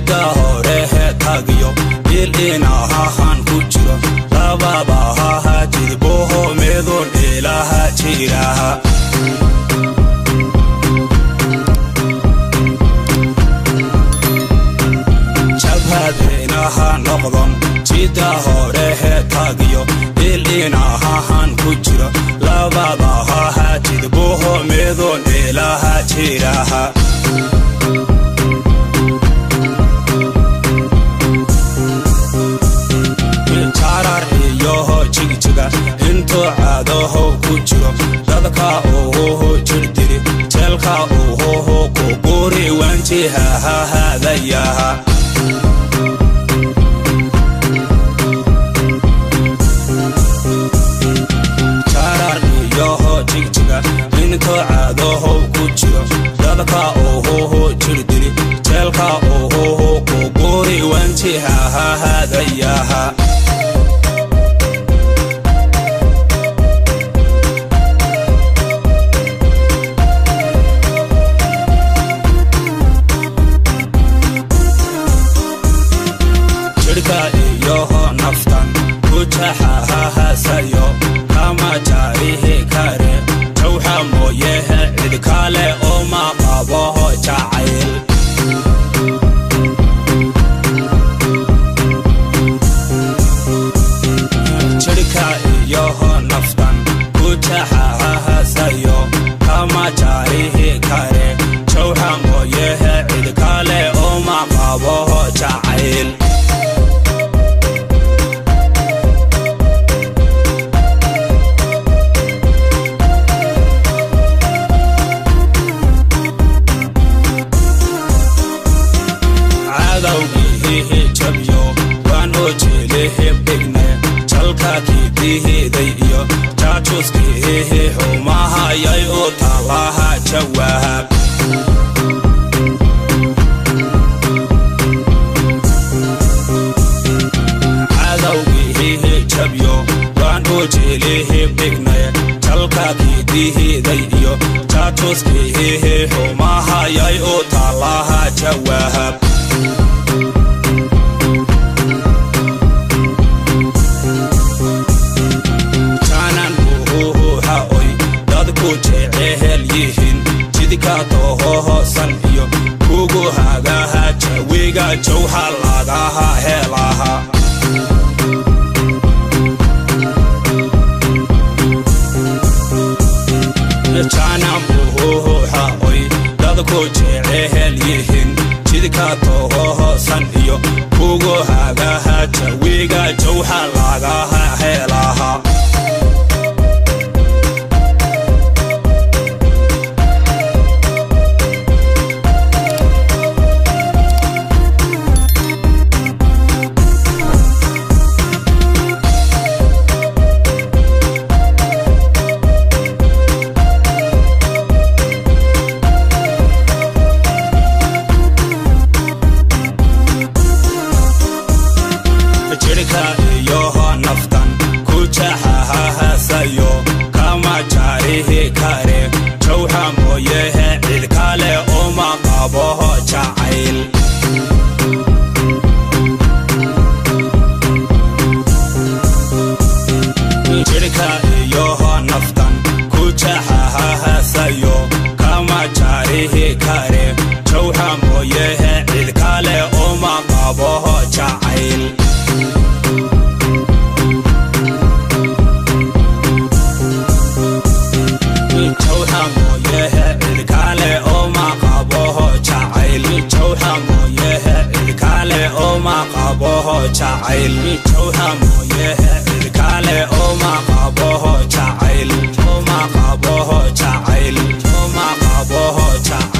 jidda hore tagiyo ilinahan ku jiro lababaha jidboho meedon ilaha jiraha jabhadinaha noqdon jidda hore tagiyo ilinahan ku jiro lababaha jidboho meedon ilaha jiraha into adoho ku jiro dadka oo jirdiri telka oo ku guri wanjiha hadayaha charar yoho jigjiga into adoho ku jiro dadka oo jirdiri telka oo ku guri wanjiha hadayaha yoho naftan kujaha sayo kama jarihi kare jawha moyehe idkale oo ma qabo jacayl jirka yoho naftan kujaha sayo kama jarihi kare jawha moyehe idkale oo ma qabo jacayl jabyo wano jelehe bigne jalka kidihiday iyo jaajuskihihi humahayay oo talaha jawaab cadawgihihi jabyo wano jelehe bigne jalka kidihiday iyo jaajuskihihi humahayay oo talaha jawaab jidka tohosan iyo kugu hagaha jawiga jawha lagaha helaha janan buhuha oy dadku jecel yihiin jidka tohosan iyo kugu hagaha jawiga jawha lagaha helaha yoho naftan kujaha sayo kama jarihi kare jawha moyehe idkale oo ma qabo jacayl jirka yoho naftan kujaha sayo kama jarihi kare jawha moyehe idkale oo ma qabo jacayl jacayl jawha moyehe idkale oo ma qabo jacayl oo ma qabo jacayl oo ma qabo jacayl